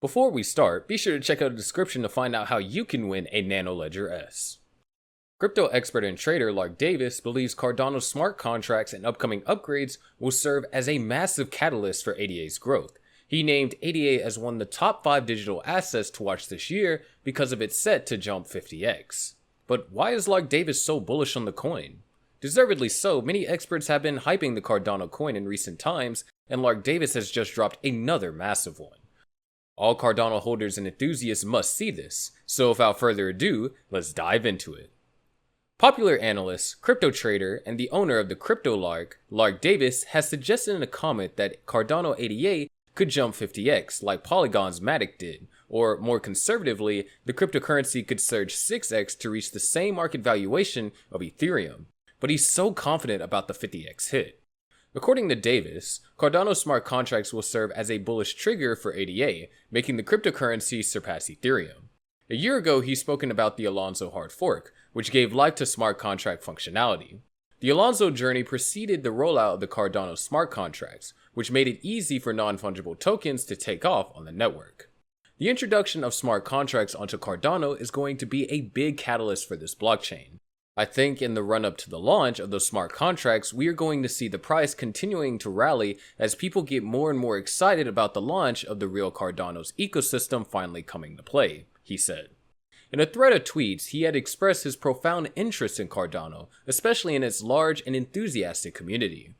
Before we start, be sure to check out the description to find out how you can win a Nano Ledger S. Crypto expert and trader Lark Davis believes Cardano's smart contracts and upcoming upgrades will serve as a massive catalyst for ADA's growth. He named ADA as one of the top 5 digital assets to watch this year because of its set to jump 50x. But why is Lark Davis so bullish on the coin? Deservedly so, many experts have been hyping the Cardano coin in recent times, and Lark Davis has just dropped another massive one. All Cardano holders and enthusiasts must see this, so without further ado, let's dive into it. Popular analyst, crypto trader, and the owner of the Crypto Lark, Lark Davis, has suggested in a comment that Cardano ADA could jump 50x like Polygon's Matic did, or more conservatively, the cryptocurrency could surge 6x to reach the same market valuation of Ethereum. But he's so confident about the 50x hit. According to Davis, Cardano smart contracts will serve as a bullish trigger for ADA, making the cryptocurrency surpass Ethereum. A year ago, he's spoken about the Alonzo hard fork, which gave life to smart contract functionality. The Alonzo journey preceded the rollout of the Cardano smart contracts, which made it easy for non-fungible tokens to take off on the network. The introduction of smart contracts onto Cardano is going to be a big catalyst for this blockchain. I think in the run-up to the launch of those smart contracts, we are going to see the price continuing to rally as people get more and more excited about the launch of the real Cardano's ecosystem finally coming to play, he said. In a thread of tweets, he had expressed his profound interest in Cardano, especially in its large and enthusiastic community.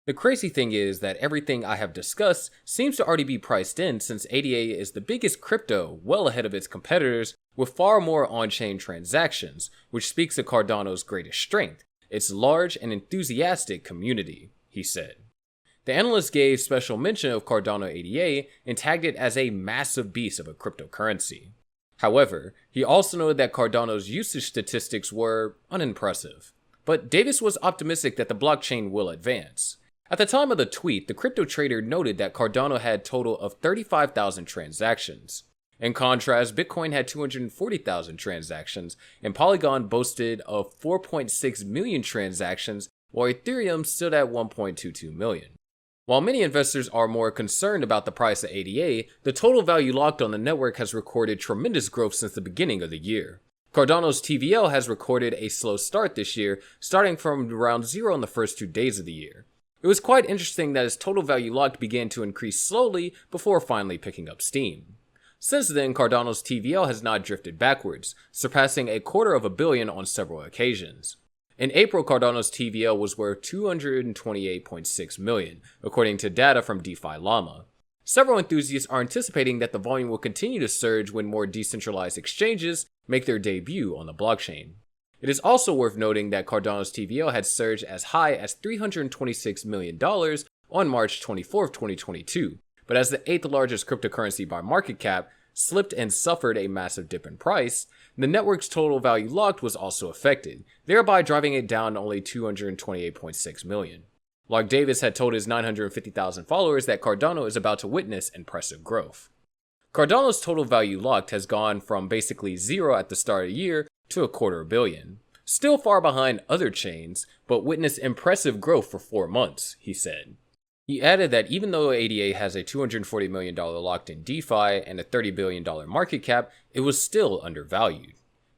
The crazy thing is that everything I have discussed seems to already be priced in, since ADA is the biggest crypto well ahead of its competitors with far more on-chain transactions, which speaks to Cardano's greatest strength, its large and enthusiastic community, he said. The analyst gave special mention of Cardano ADA and tagged it as a massive beast of a cryptocurrency. However, he also noted that Cardano's usage statistics were unimpressive. But Davis was optimistic that the blockchain will advance. At the time of the tweet, the crypto trader noted that Cardano had a total of 35,000 transactions. In contrast, Bitcoin had 240,000 transactions, and Polygon boasted of 4.6 million transactions, while Ethereum stood at 1.22 million. While many investors are more concerned about the price of ADA, the total value locked on the network has recorded tremendous growth since the beginning of the year. Cardano's TVL has recorded a slow start this year, starting from around 0 in the first 2 days of the year. It was quite interesting that its total value locked began to increase slowly before finally picking up steam. Since then, Cardano's TVL has not drifted backwards, surpassing $250 million on several occasions. In April, Cardano's TVL was worth $228.6 million, according to data from DeFi Llama. Several enthusiasts are anticipating that the volume will continue to surge when more decentralized exchanges make their debut on the blockchain. It is also worth noting that Cardano's TVL had surged as high as $326 million on March 24, 2022, but as the 8th largest cryptocurrency by market cap, slipped and suffered a massive dip in price, the network's total value locked was also affected, thereby driving it down to only $228.6 million. Lark Davis had told his 950,000 followers that Cardano is about to witness impressive growth. Cardano's total value locked has gone from basically 0 at the start of the year to $250 million. Still far behind other chains, but witnessed impressive growth for 4 months, he said. He added that even though ADA has a $240 million locked-in DeFi and a $30 billion market cap, it was still undervalued.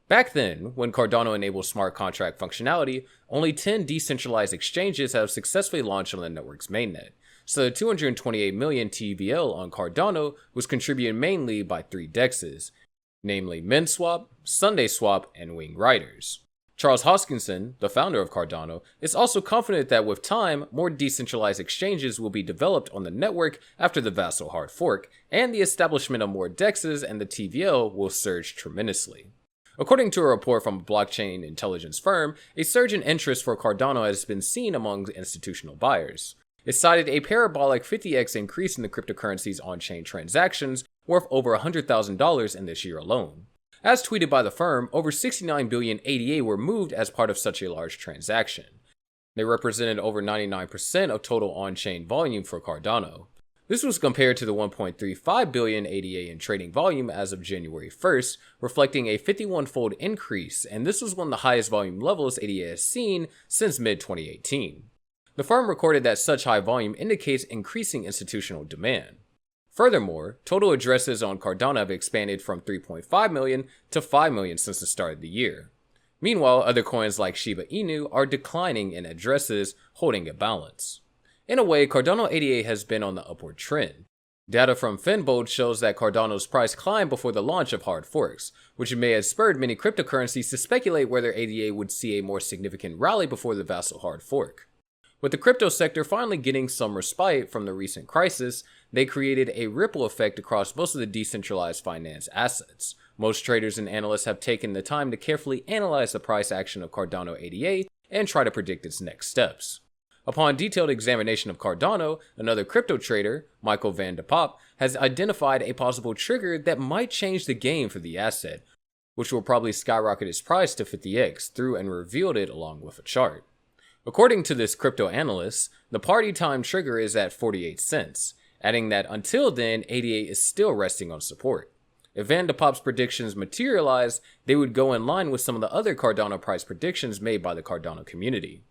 Back then, when Cardano enabled smart contract functionality, only 10 decentralized exchanges have successfully launched on the network's mainnet, so the $228 million TVL on Cardano was contributed mainly by 3 dexes, namely MinSwap, SundaySwap, and Wing Riders. Charles Hoskinson, the founder of Cardano, is also confident that with time, more decentralized exchanges will be developed on the network after the Vassal hard fork, and the establishment of more dexes and the TVL will surge tremendously. According to a report from a blockchain intelligence firm, a surge in interest for Cardano has been seen among institutional buyers. It cited a parabolic 50x increase in the cryptocurrency's on-chain transactions, worth over $100,000 in this year alone. As tweeted by the firm, over 69 billion ADA were moved as part of such a large transaction. They represented over 99% of total on-chain volume for Cardano. This was compared to the 1.35 billion ADA in trading volume as of January 1st, reflecting a 51-fold increase, and this was one of the highest volume levels ADA has seen since mid-2018. The firm recorded that such high volume indicates increasing institutional demand. Furthermore, total addresses on Cardano have expanded from 3.5 million to 5 million since the start of the year. Meanwhile, other coins like Shiba Inu are declining in addresses, holding a balance. In a way, Cardano ADA has been on the upward trend. Data from Finbold shows that Cardano's price climbed before the launch of hard forks, which may have spurred many cryptocurrencies to speculate whether ADA would see a more significant rally before the Vassal hard fork. With the crypto sector finally getting some respite from the recent crisis, they created a ripple effect across most of the decentralized finance assets. Most traders and analysts have taken the time to carefully analyze the price action of Cardano ADA and try to predict its next steps. Upon detailed examination of Cardano, another crypto trader, Michael van de Poppe, has identified a possible trigger that might change the game for the asset, which will probably skyrocket its price to 50x through and revealed it along with a chart. According to this crypto analyst, the party time trigger is at 48 cents, adding that until then, ADA is still resting on support. If Van de Poppe's predictions materialize, they would go in line with some of the other Cardano price predictions made by the Cardano community.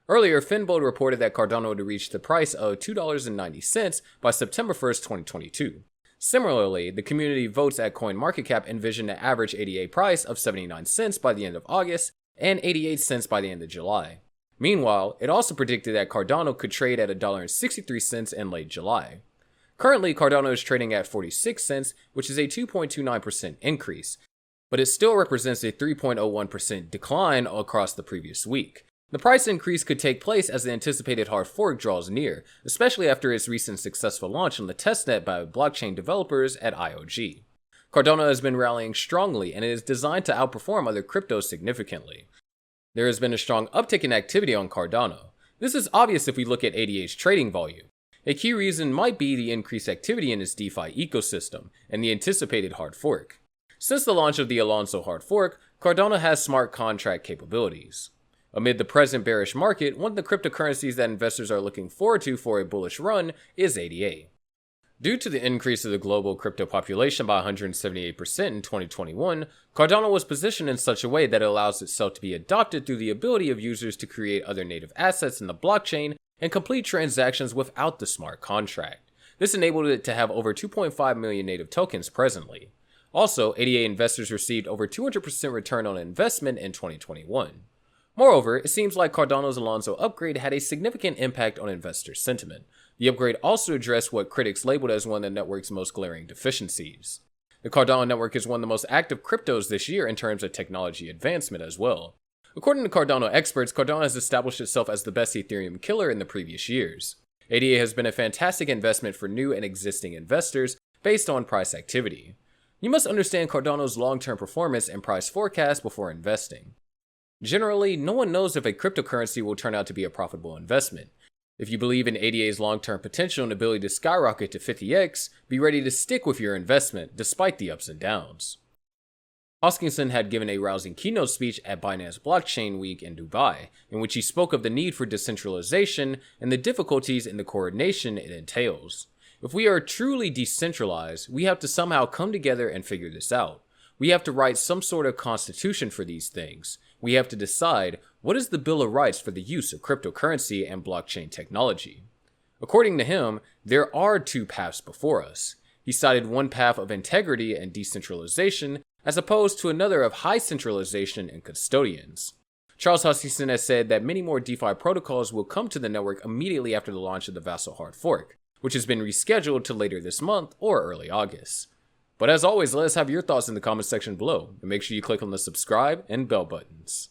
Earlier, Finbold reported that Cardano would reach the price of $2.90 by September 1st, 2022. Similarly, the community votes at CoinMarketCap envisioned an average ADA price of 79 cents by the end of August and 88 cents by the end of July. Meanwhile, it also predicted that Cardano could trade at $1.63 in late July. Currently, Cardano is trading at 46 cents, which is a 2.29% increase, but it still represents a 3.01% decline across the previous week. The price increase could take place as the anticipated hard fork draws near, especially after its recent successful launch on the testnet by blockchain developers at IOG. Cardano has been rallying strongly and it is designed to outperform other cryptos significantly. There has been a strong uptick in activity on Cardano. This is obvious if we look at ADA's trading volume. A key reason might be the increased activity in its DeFi ecosystem and the anticipated hard fork. Since the launch of the Alonso hard fork, Cardano has smart contract capabilities. Amid the present bearish market, one of the cryptocurrencies that investors are looking forward to for a bullish run is ADA. Due to the increase of the global crypto population by 178% in 2021, Cardano was positioned in such a way that it allows itself to be adopted through the ability of users to create other native assets in the blockchain and complete transactions without the smart contract. This enabled it to have over 2.5 million native tokens presently. Also, ADA investors received over 200% return on investment in 2021. Moreover, it seems like Cardano's Alonso upgrade had a significant impact on investor sentiment. The upgrade also addressed what critics labeled as one of the network's most glaring deficiencies. The Cardano network is one of the most active cryptos this year in terms of technology advancement as well. According to Cardano experts, Cardano has established itself as the best Ethereum killer in the previous years. ADA has been a fantastic investment for new and existing investors based on price activity. You must understand Cardano's long-term performance and price forecast before investing. Generally, no one knows if a cryptocurrency will turn out to be a profitable investment. If you believe in ADA's long-term potential and ability to skyrocket to 50x, be ready to stick with your investment despite the ups and downs. Hoskinson had given a rousing keynote speech at Binance Blockchain Week in Dubai, in which he spoke of the need for decentralization and the difficulties in the coordination it entails. If we are truly decentralized, we have to somehow come together and figure this out. We have to write some sort of constitution for these things. We have to decide what is the Bill of Rights for the use of cryptocurrency and blockchain technology. According to him, there are two paths before us. He cited one path of integrity and decentralization as opposed to another of high centralization and custodians. Charles Hoskinson has said that many more DeFi protocols will come to the network immediately after the launch of the Vassal hard fork, which has been rescheduled to later this month or early August. But as always, let us have your thoughts in the comment section below, and make sure you click on the subscribe and bell buttons.